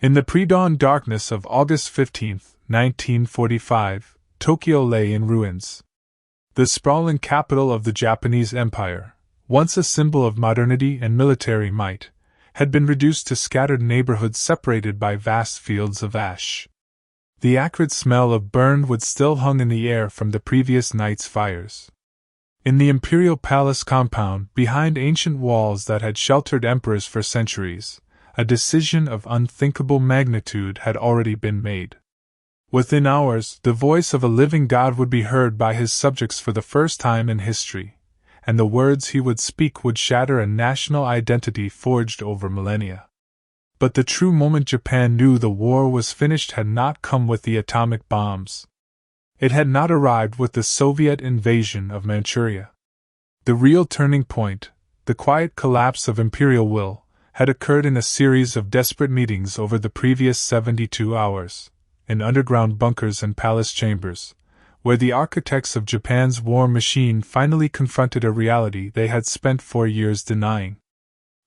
In the pre-dawn darkness of August 15, 1945, Tokyo lay in ruins. The sprawling capital of the Japanese Empire, once a symbol of modernity and military might, had been reduced to scattered neighborhoods separated by vast fields of ash. The acrid smell of burned wood still hung in the air from the previous night's fires. In the Imperial Palace compound, behind ancient walls that had sheltered emperors for centuries, a decision of unthinkable magnitude had already been made. Within hours, the voice of a living god would be heard by his subjects for the first time in history, and the words he would speak would shatter a national identity forged over millennia. But the true moment Japan knew the war was finished had not come with the atomic bombs. It had not arrived with the Soviet invasion of Manchuria. The real turning point, the quiet collapse of imperial will, had occurred in a series of desperate meetings over the previous 72 hours, in underground bunkers and palace chambers, where the architects of Japan's war machine finally confronted a reality they had spent 4 years denying.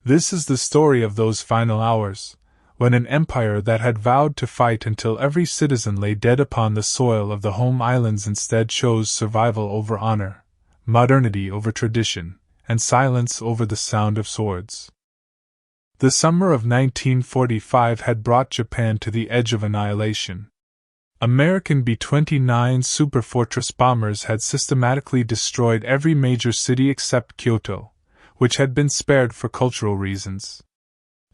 This is the story of those final hours, when an empire that had vowed to fight until every citizen lay dead upon the soil of the home islands instead chose survival over honor, modernity over tradition, and silence over the sound of swords. The summer of 1945 had brought Japan to the edge of annihilation. American B-29 superfortress bombers had systematically destroyed every major city except Kyoto, which had been spared for cultural reasons.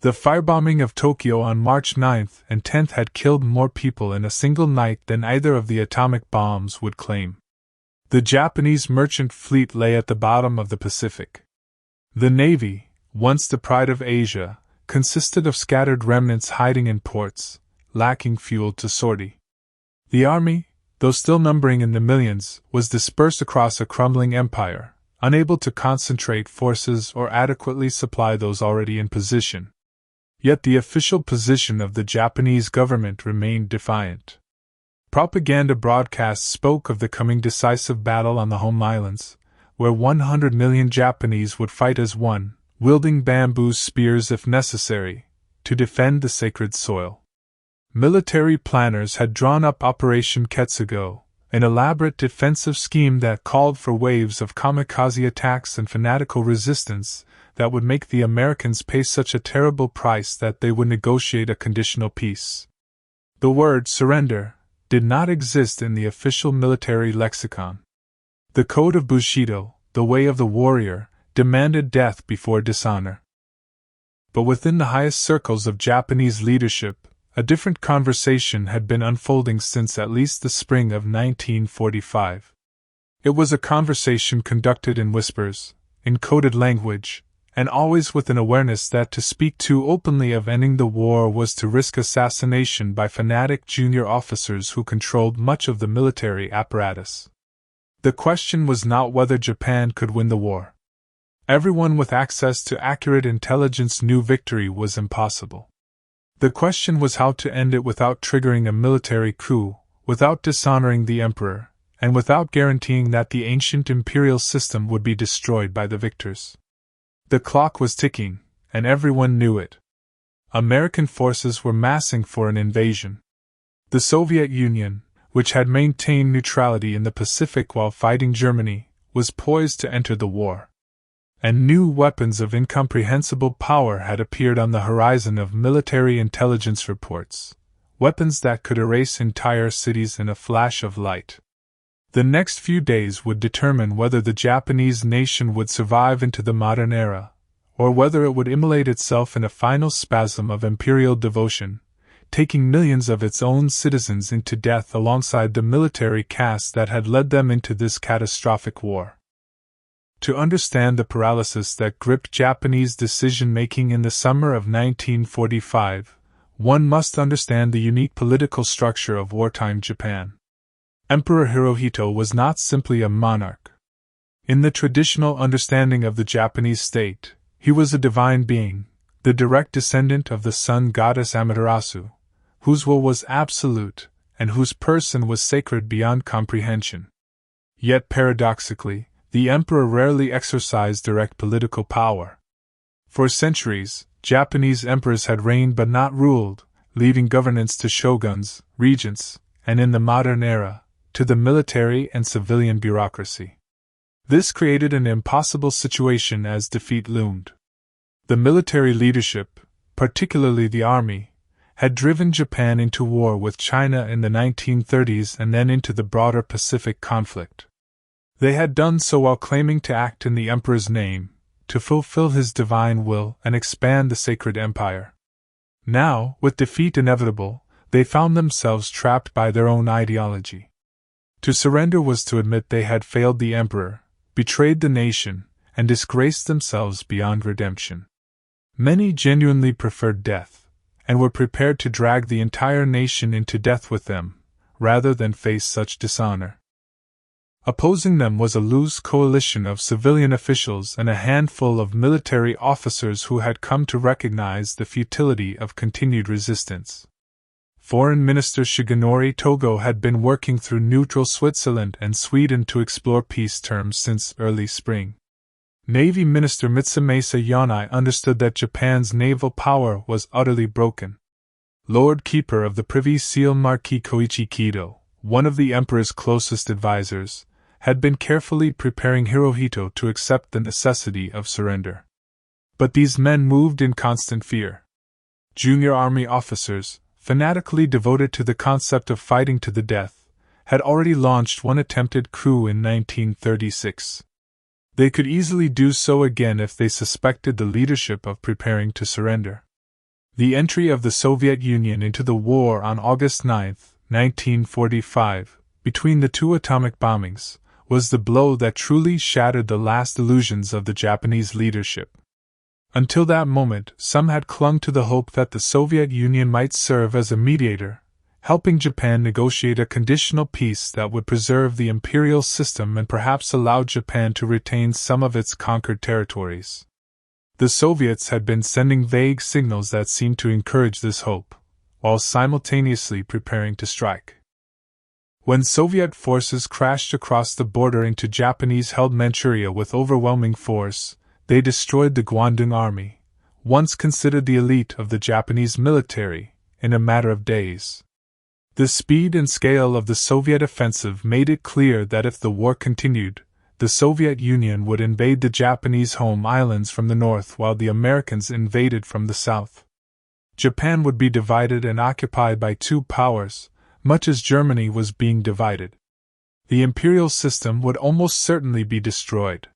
The firebombing of Tokyo on March 9th and 10th had killed more people in a single night than either of the atomic bombs would claim. The Japanese merchant fleet lay at the bottom of the Pacific. The Navy, once the pride of Asia, consisted of scattered remnants hiding in ports, lacking fuel to sortie. The army, though still numbering in the millions, was dispersed across a crumbling empire, unable to concentrate forces or adequately supply those already in position. Yet the official position of the Japanese government remained defiant. Propaganda broadcasts spoke of the coming decisive battle on the home islands, where 100 million Japanese would fight as one, wielding bamboo spears if necessary, to defend the sacred soil. Military planners had drawn up Operation Ketsu-Go, an elaborate defensive scheme that called for waves of kamikaze attacks and fanatical resistance that would make the Americans pay such a terrible price that they would negotiate a conditional peace. The word surrender did not exist in the official military lexicon. The code of Bushido, the way of the warrior, demanded death before dishonor. But within the highest circles of Japanese leadership, a different conversation had been unfolding since at least the spring of 1945. It was a conversation conducted in whispers, in coded language, and always with an awareness that to speak too openly of ending the war was to risk assassination by fanatic junior officers who controlled much of the military apparatus. The question was not whether Japan could win the war. Everyone with access to accurate intelligence knew victory was impossible. The question was how to end it without triggering a military coup, without dishonoring the emperor, and without guaranteeing that the ancient imperial system would be destroyed by the victors. The clock was ticking, and everyone knew it. American forces were massing for an invasion. The Soviet Union, which had maintained neutrality in the Pacific while fighting Germany, was poised to enter the war. And new weapons of incomprehensible power had appeared on the horizon of military intelligence reports, weapons that could erase entire cities in a flash of light. The next few days would determine whether the Japanese nation would survive into the modern era, or whether it would immolate itself in a final spasm of imperial devotion, taking millions of its own citizens into death alongside the military caste that had led them into this catastrophic war. To understand the paralysis that gripped Japanese decision-making in the summer of 1945, one must understand the unique political structure of wartime Japan. Emperor Hirohito was not simply a monarch. In the traditional understanding of the Japanese state, he was a divine being, the direct descendant of the sun goddess Amaterasu, whose will was absolute, and whose person was sacred beyond comprehension. Yet paradoxically, the emperor rarely exercised direct political power. For centuries, Japanese emperors had reigned but not ruled, leaving governance to shoguns, regents, and in the modern era, to the military and civilian bureaucracy. This created an impossible situation as defeat loomed. The military leadership, particularly the army, had driven Japan into war with China in the 1930s and then into the broader Pacific conflict. They had done so while claiming to act in the emperor's name, to fulfill his divine will and expand the sacred empire. Now, with defeat inevitable, they found themselves trapped by their own ideology. To surrender was to admit they had failed the emperor, betrayed the nation, and disgraced themselves beyond redemption. Many genuinely preferred death, and were prepared to drag the entire nation into death with them, rather than face such dishonor. Opposing them was a loose coalition of civilian officials and a handful of military officers who had come to recognize the futility of continued resistance. Foreign Minister Shigenori Togo had been working through neutral Switzerland and Sweden to explore peace terms since early spring. Navy Minister Mitsumasa Yonai understood that Japan's naval power was utterly broken. Lord Keeper of the Privy Seal Marquis Koichi Kido, one of the emperor's closest advisers, had been carefully preparing Hirohito to accept the necessity of surrender. But these men moved in constant fear. Junior army officers, fanatically devoted to the concept of fighting to the death, had already launched one attempted coup in 1936. They could easily do so again if they suspected the leadership of preparing to surrender. The entry of the Soviet Union into the war on August 9, 1945, between the two atomic bombings, was the blow that truly shattered the last illusions of the Japanese leadership. Until that moment, some had clung to the hope that the Soviet Union might serve as a mediator, helping Japan negotiate a conditional peace that would preserve the imperial system and perhaps allow Japan to retain some of its conquered territories. The Soviets had been sending vague signals that seemed to encourage this hope, while simultaneously preparing to strike. When Soviet forces crashed across the border into Japanese-held Manchuria with overwhelming force, they destroyed the Guandong Army, once considered the elite of the Japanese military, in a matter of days. The speed and scale of the Soviet offensive made it clear that if the war continued, the Soviet Union would invade the Japanese home islands from the north while the Americans invaded from the south. Japan would be divided and occupied by two powers, much as Germany was being divided. The imperial system would almost certainly be destroyed.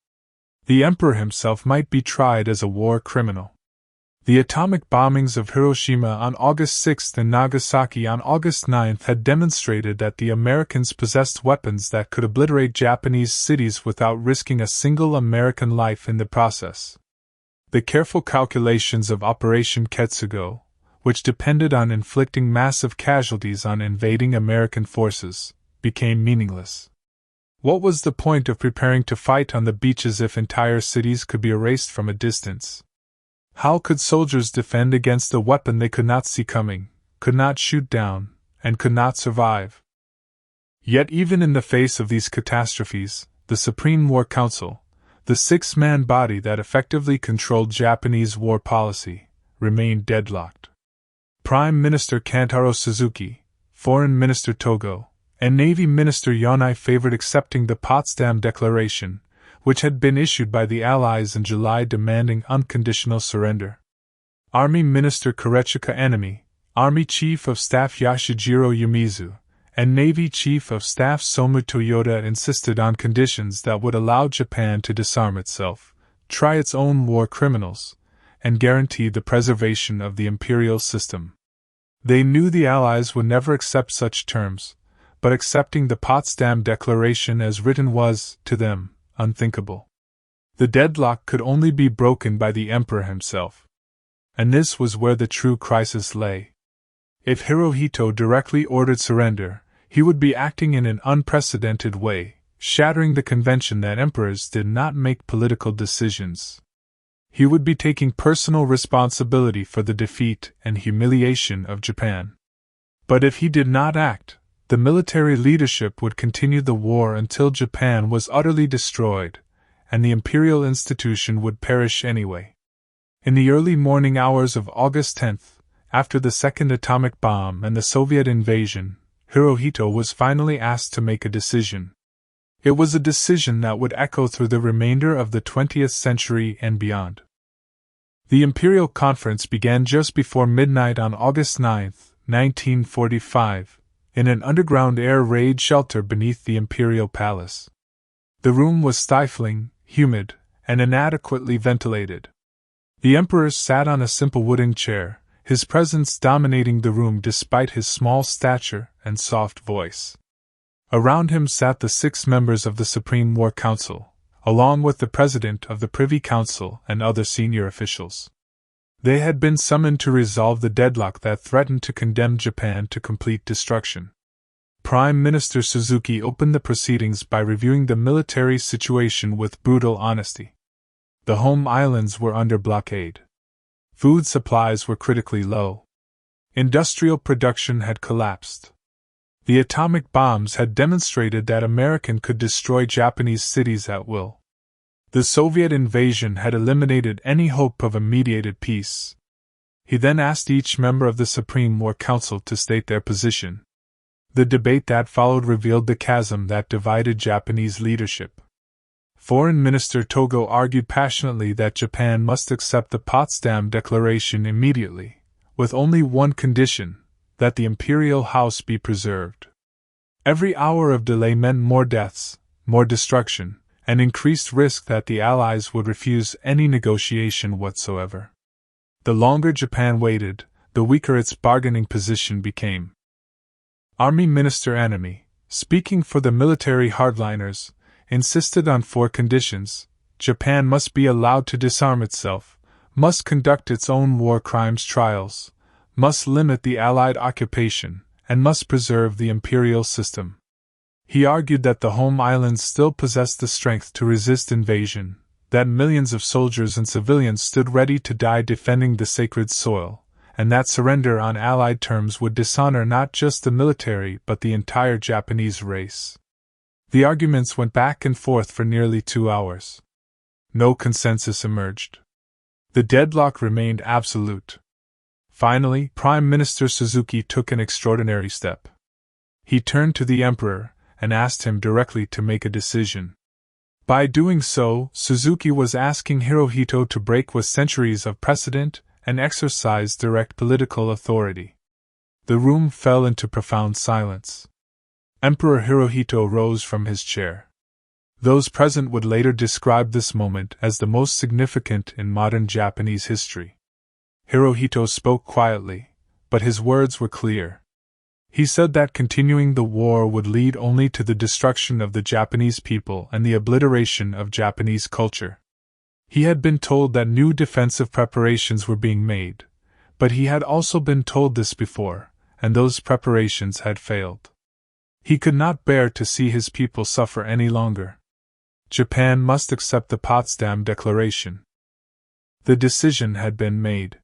The emperor himself might be tried as a war criminal. The atomic bombings of Hiroshima on August 6 and Nagasaki on August 9 had demonstrated that the Americans possessed weapons that could obliterate Japanese cities without risking a single American life in the process. The careful calculations of Operation Ketsu-Go, which depended on inflicting massive casualties on invading American forces, became meaningless. What was the point of preparing to fight on the beaches if entire cities could be erased from a distance? How could soldiers defend against a weapon they could not see coming, could not shoot down, and could not survive? Yet even in the face of these catastrophes, the Supreme War Council, the six-man body that effectively controlled Japanese war policy, remained deadlocked. Prime Minister Kantaro Suzuki, Foreign Minister Togo, and Navy Minister Yonai favored accepting the Potsdam Declaration, which had been issued by the Allies in July demanding unconditional surrender. Army Minister Korechika Enemy, Army Chief of Staff Yashijiro Yumizu, and Navy Chief of Staff Somu Toyoda insisted on conditions that would allow Japan to disarm itself, try its own war criminals, and guarantee the preservation of the imperial system. They knew the Allies would never accept such terms, but accepting the Potsdam Declaration as written was, to them, unthinkable. The deadlock could only be broken by the emperor himself. And this was where the true crisis lay. If Hirohito directly ordered surrender, he would be acting in an unprecedented way, shattering the convention that emperors did not make political decisions. He would be taking personal responsibility for the defeat and humiliation of Japan. But if he did not act, the military leadership would continue the war until Japan was utterly destroyed, and the imperial institution would perish anyway. In the early morning hours of August 10th, after the second atomic bomb and the Soviet invasion, Hirohito was finally asked to make a decision. It was a decision that would echo through the remainder of the 20th century and beyond. The Imperial Conference began just before midnight on August 9, 1945, in an underground air raid shelter beneath the Imperial Palace. The room was stifling, humid, and inadequately ventilated. The Emperor sat on a simple wooden chair, his presence dominating the room despite his small stature and soft voice. Around him sat the 6 members of the Supreme War Council, along with the President of the Privy Council and other senior officials. They had been summoned to resolve the deadlock that threatened to condemn Japan to complete destruction. Prime Minister Suzuki opened the proceedings by reviewing the military situation with brutal honesty. The home islands were under blockade. Food supplies were critically low. Industrial production had collapsed. The atomic bombs had demonstrated that America could destroy Japanese cities at will. The Soviet invasion had eliminated any hope of a mediated peace. He then asked each member of the Supreme War Council to state their position. The debate that followed revealed the chasm that divided Japanese leadership. Foreign Minister Togo argued passionately that Japan must accept the Potsdam Declaration immediately, with only one condition: that the imperial house be preserved. Every hour of delay meant more deaths, more destruction, and increased risk that the Allies would refuse any negotiation whatsoever. The longer Japan waited, the weaker its bargaining position became. Army Minister Anami, speaking for the military hardliners, insisted on 4 conditions: Japan must be allowed to disarm itself, must conduct its own war crimes trials, must limit the Allied occupation, and must preserve the imperial system. He argued that the home islands still possessed the strength to resist invasion, that millions of soldiers and civilians stood ready to die defending the sacred soil, and that surrender on Allied terms would dishonor not just the military but the entire Japanese race. The arguments went back and forth for nearly 2 hours. No consensus emerged. The deadlock remained absolute. Finally, Prime Minister Suzuki took an extraordinary step. He turned to the Emperor and asked him directly to make a decision. By doing so, Suzuki was asking Hirohito to break with centuries of precedent and exercise direct political authority. The room fell into profound silence. Emperor Hirohito rose from his chair. Those present would later describe this moment as the most significant in modern Japanese history. Hirohito spoke quietly, but his words were clear. He said that continuing the war would lead only to the destruction of the Japanese people and the obliteration of Japanese culture. He had been told that new defensive preparations were being made, but he had also been told this before, and those preparations had failed. He could not bear to see his people suffer any longer. Japan must accept the Potsdam Declaration. The decision had been made.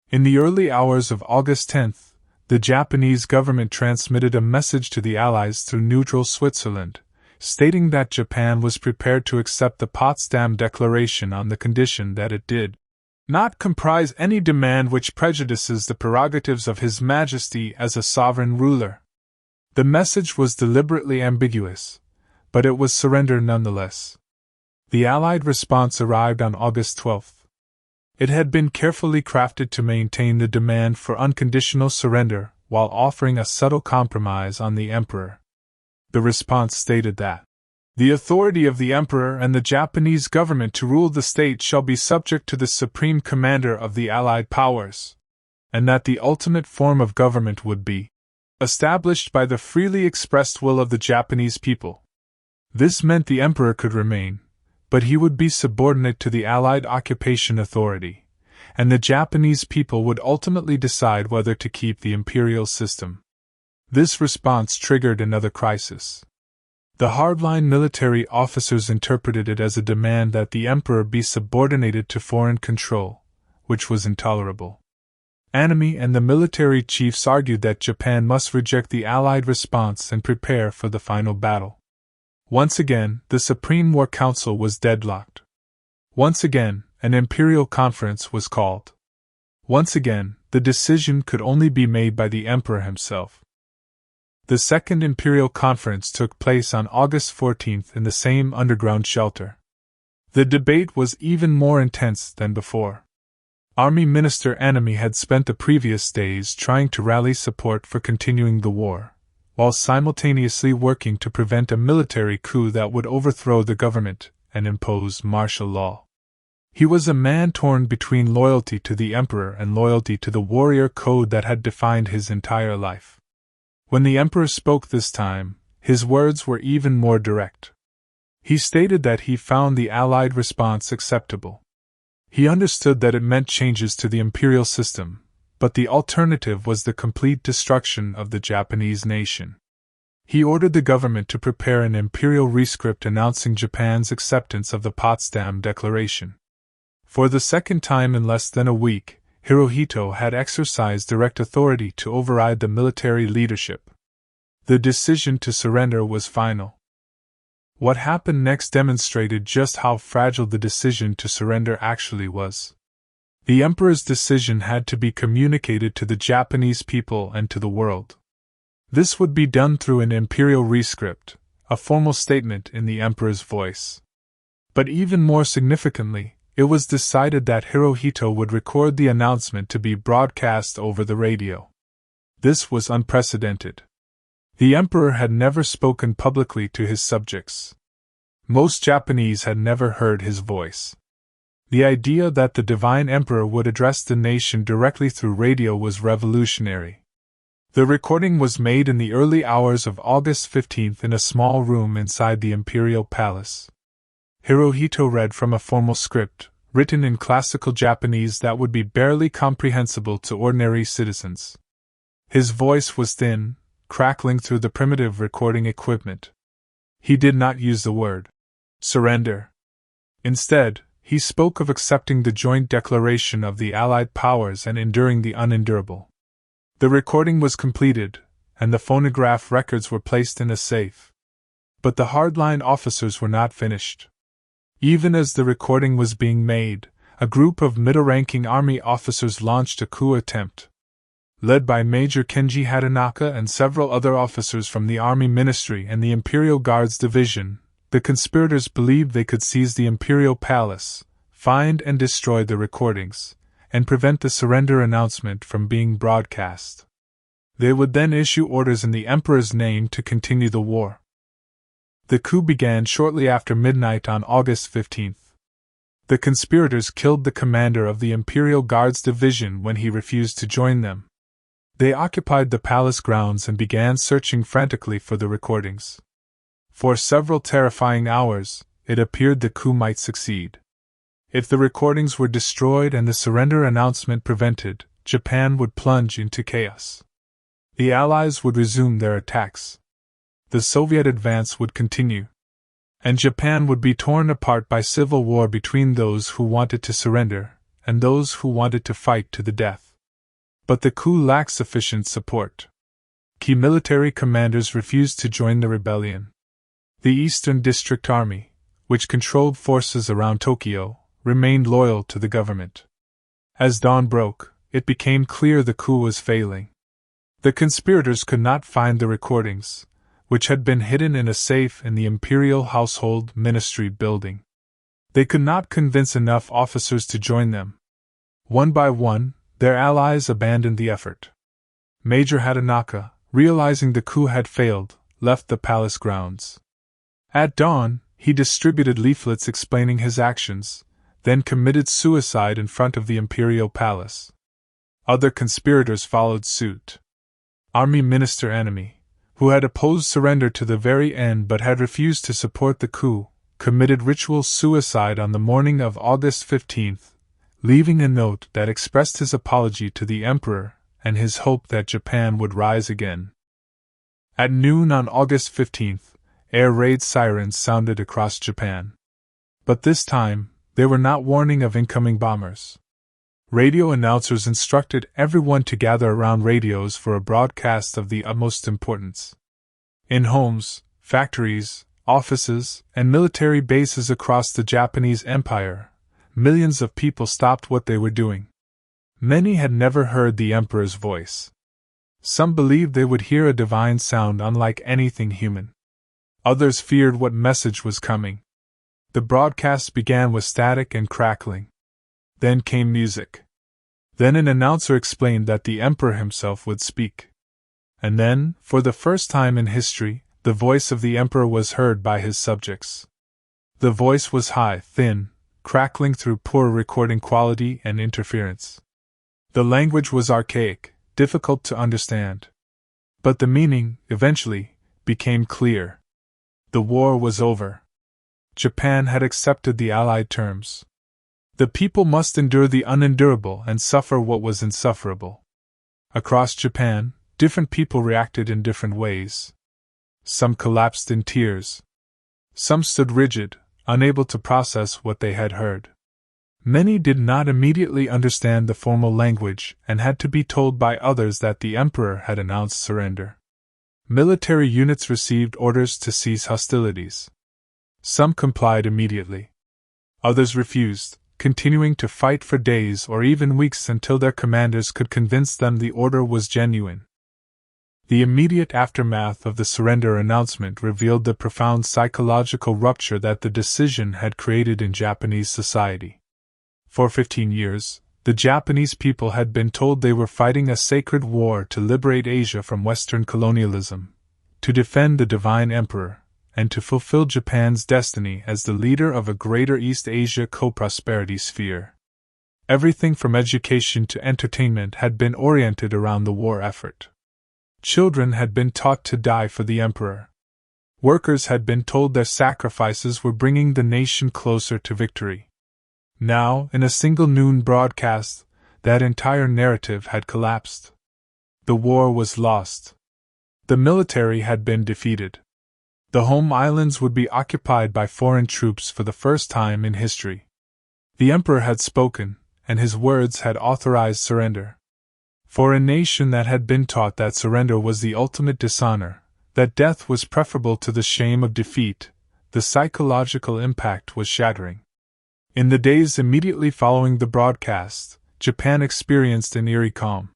In the early hours of August 10th, the Japanese government transmitted a message to the Allies through neutral Switzerland, stating that Japan was prepared to accept the Potsdam Declaration on the condition that it did not comprise any demand which prejudices the prerogatives of His Majesty as a sovereign ruler. The message was deliberately ambiguous, but it was surrender nonetheless. The Allied response arrived on August 12th. It had been carefully crafted to maintain the demand for unconditional surrender while offering a subtle compromise on the Emperor. The response stated that the authority of the Emperor and the Japanese government to rule the state shall be subject to the supreme commander of the Allied powers, and that the ultimate form of government would be established by the freely expressed will of the Japanese people. This meant the Emperor could remain, but he would be subordinate to the Allied occupation authority, and the Japanese people would ultimately decide whether to keep the imperial system. This response triggered another crisis. The hardline military officers interpreted it as a demand that the Emperor be subordinated to foreign control, which was intolerable. Anami and the military chiefs argued that Japan must reject the Allied response and prepare for the final battle. Once again, the Supreme War Council was deadlocked. Once again, an imperial conference was called. Once again, the decision could only be made by the emperor himself. The Second Imperial Conference took place on August 14th in the same underground shelter. The debate was even more intense than before. Army Minister Anami had spent the previous days trying to rally support for continuing the war, while simultaneously working to prevent a military coup that would overthrow the government and impose martial law. He was a man torn between loyalty to the emperor and loyalty to the warrior code that had defined his entire life. When the emperor spoke this time, his words were even more direct. He stated that he found the Allied response acceptable. He understood that it meant changes to the imperial system, but the alternative was the complete destruction of the Japanese nation. He ordered the government to prepare an imperial rescript announcing Japan's acceptance of the Potsdam Declaration. For the second time in less than a week, Hirohito had exercised direct authority to override the military leadership. The decision to surrender was final. What happened next demonstrated just how fragile the decision to surrender actually was. The emperor's decision had to be communicated to the Japanese people and to the world. This would be done through an imperial rescript, a formal statement in the emperor's voice. But even more significantly, it was decided that Hirohito would record the announcement to be broadcast over the radio. This was unprecedented. The emperor had never spoken publicly to his subjects. Most Japanese had never heard his voice. The idea that the divine emperor would address the nation directly through radio was revolutionary. The recording was made in the early hours of August 15th in a small room inside the Imperial Palace. Hirohito read from a formal script, written in classical Japanese that would be barely comprehensible to ordinary citizens. His voice was thin, crackling through the primitive recording equipment. He did not use the word surrender. Instead, he spoke of accepting the joint declaration of the Allied powers and enduring the unendurable. The recording was completed, and the phonograph records were placed in a safe. But the hardline officers were not finished. Even as the recording was being made, a group of middle-ranking army officers launched a coup attempt. Led by Major Kenji Hatanaka and several other officers from the Army Ministry and the Imperial Guards Division, the conspirators believed they could seize the Imperial Palace, find and destroy the recordings, and prevent the surrender announcement from being broadcast. They would then issue orders in the Emperor's name to continue the war. The coup began shortly after midnight on August 15th. The conspirators killed the commander of the Imperial Guards Division when he refused to join them. They occupied the palace grounds and began searching frantically for the recordings. For several terrifying hours, it appeared the coup might succeed. If the recordings were destroyed and the surrender announcement prevented, Japan would plunge into chaos. The Allies would resume their attacks. The Soviet advance would continue. And Japan would be torn apart by civil war between those who wanted to surrender and those who wanted to fight to the death. But the coup lacked sufficient support. Key military commanders refused to join the rebellion. The Eastern District Army, which controlled forces around Tokyo, remained loyal to the government. As dawn broke, it became clear the coup was failing. The conspirators could not find the recordings, which had been hidden in a safe in the Imperial Household Ministry building. They could not convince enough officers to join them. One by one, their allies abandoned the effort. Major Hatanaka, realizing the coup had failed, left the palace grounds. At dawn, he distributed leaflets explaining his actions, then committed suicide in front of the Imperial Palace. Other conspirators followed suit. Army Minister Anami, who had opposed surrender to the very end but had refused to support the coup, committed ritual suicide on the morning of August 15th, leaving a note that expressed his apology to the Emperor and his hope that Japan would rise again. At noon on August 15th, air raid sirens sounded across Japan. But this time, they were not warning of incoming bombers. Radio announcers instructed everyone to gather around radios for a broadcast of the utmost importance. In homes, factories, offices, and military bases across the Japanese Empire, millions of people stopped what they were doing. Many had never heard the emperor's voice. Some believed they would hear a divine sound unlike anything human. Others feared what message was coming. The broadcast began with static and crackling. Then came music. Then an announcer explained that the emperor himself would speak. And then, for the first time in history, the voice of the emperor was heard by his subjects. The voice was high, thin, crackling through poor recording quality and interference. The language was archaic, difficult to understand. But the meaning, eventually, became clear. The war was over. Japan had accepted the Allied terms. The people must endure the unendurable and suffer what was insufferable. Across Japan, different people reacted in different ways. Some collapsed in tears. Some stood rigid, unable to process what they had heard. Many did not immediately understand the formal language and had to be told by others that the emperor had announced surrender. Military units received orders to cease hostilities. Some complied immediately. Others refused, continuing to fight for days or even weeks until their commanders could convince them the order was genuine. The immediate aftermath of the surrender announcement revealed the profound psychological rupture that the decision had created in Japanese society. For 15 years, the Japanese people had been told they were fighting a sacred war to liberate Asia from Western colonialism, to defend the divine emperor, and to fulfill Japan's destiny as the leader of a greater East Asia co-prosperity sphere. Everything from education to entertainment had been oriented around the war effort. Children had been taught to die for the emperor. Workers had been told their sacrifices were bringing the nation closer to victory. Now, in a single noon broadcast, that entire narrative had collapsed. The war was lost. The military had been defeated. The home islands would be occupied by foreign troops for the first time in history. The emperor had spoken, and his words had authorized surrender. For a nation that had been taught that surrender was the ultimate dishonor, that death was preferable to the shame of defeat, the psychological impact was shattering. In the days immediately following the broadcast, Japan experienced an eerie calm.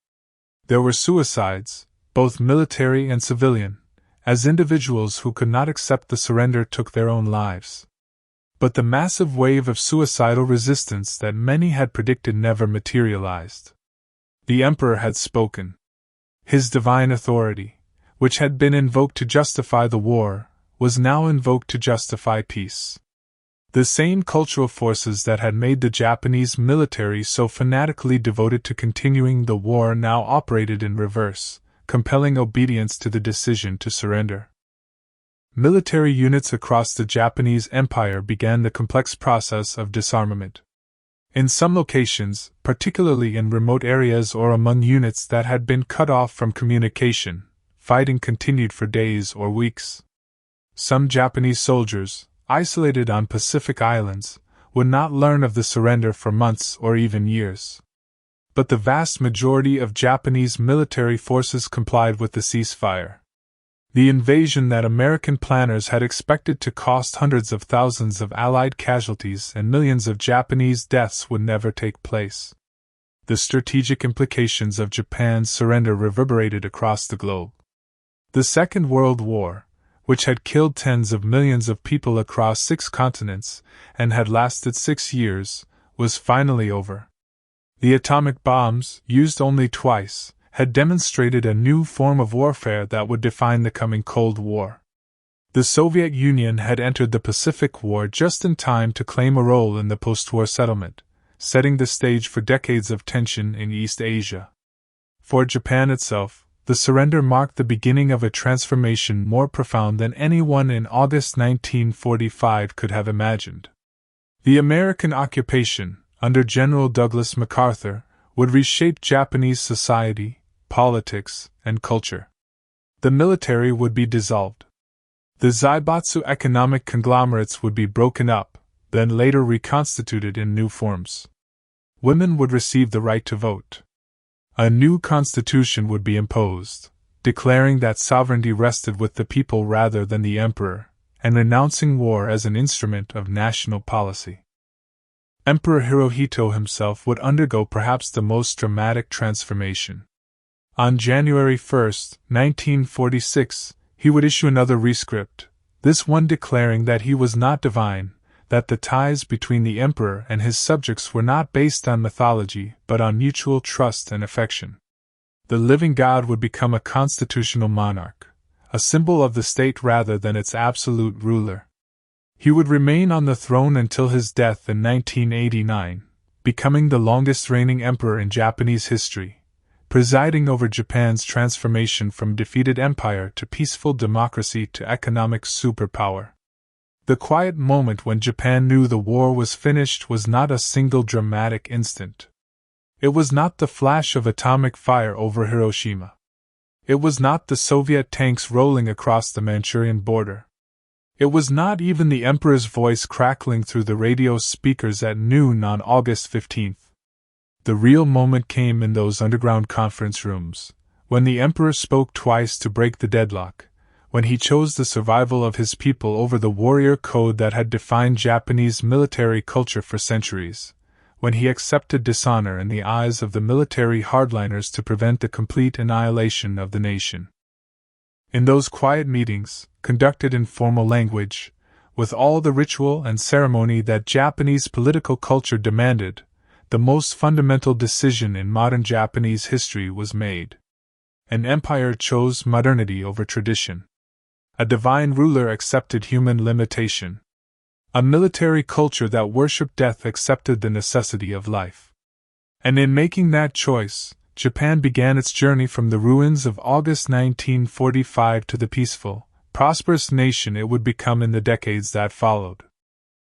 There were suicides, both military and civilian, as individuals who could not accept the surrender took their own lives. But the massive wave of suicidal resistance that many had predicted never materialized. The emperor had spoken. His divine authority, which had been invoked to justify the war, was now invoked to justify peace. The same cultural forces that had made the Japanese military so fanatically devoted to continuing the war now operated in reverse, compelling obedience to the decision to surrender. Military units across the Japanese Empire began the complex process of disarmament. In some locations, particularly in remote areas or among units that had been cut off from communication, fighting continued for days or weeks. Some Japanese soldiers, isolated on Pacific islands, would not learn of the surrender for months or even years. But the vast majority of Japanese military forces complied with the ceasefire. The invasion that American planners had expected to cost hundreds of thousands of Allied casualties and millions of Japanese deaths would never take place. The strategic implications of Japan's surrender reverberated across the globe. The Second World War, which had killed tens of millions of people across 6 continents and had lasted 6 years, was finally over. The atomic bombs, used only twice, had demonstrated a new form of warfare that would define the coming Cold War. The Soviet Union had entered the Pacific War just in time to claim a role in the post-war settlement, setting the stage for decades of tension in East Asia. For Japan itself, the surrender marked the beginning of a transformation more profound than anyone in August 1945 could have imagined. The American occupation, under General Douglas MacArthur, would reshape Japanese society, politics, and culture. The military would be dissolved. The Zaibatsu economic conglomerates would be broken up, then later reconstituted in new forms. Women would receive the right to vote. A new constitution would be imposed, declaring that sovereignty rested with the people rather than the emperor, and announcing war as an instrument of national policy. Emperor Hirohito himself would undergo perhaps the most dramatic transformation. On January 1, 1946, he would issue another rescript, this one declaring that he was not divine, that the ties between the emperor and his subjects were not based on mythology but on mutual trust and affection. The living God would become a constitutional monarch, a symbol of the state rather than its absolute ruler. He would remain on the throne until his death in 1989, becoming the longest reigning emperor in Japanese history, presiding over Japan's transformation from defeated empire to peaceful democracy to economic superpower. The quiet moment when Japan knew the war was finished was not a single dramatic instant. It was not the flash of atomic fire over Hiroshima. It was not the Soviet tanks rolling across the Manchurian border. It was not even the emperor's voice crackling through the radio speakers at noon on August 15th. The real moment came in those underground conference rooms, when the emperor spoke twice to break the deadlock, when he chose the survival of his people over the warrior code that had defined Japanese military culture for centuries, when he accepted dishonor in the eyes of the military hardliners to prevent the complete annihilation of the nation. In those quiet meetings, conducted in formal language, with all the ritual and ceremony that Japanese political culture demanded, the most fundamental decision in modern Japanese history was made. An empire chose modernity over tradition. A divine ruler accepted human limitation. A military culture that worshipped death accepted the necessity of life. And in making that choice, Japan began its journey from the ruins of August 1945 to the peaceful, prosperous nation it would become in the decades that followed.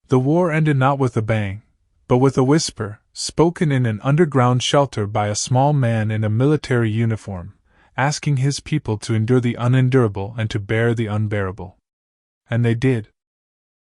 The war ended not with a bang, but with a whisper, spoken in an underground shelter by a small man in a military uniform, asking his people to endure the unendurable and to bear the unbearable. And they did.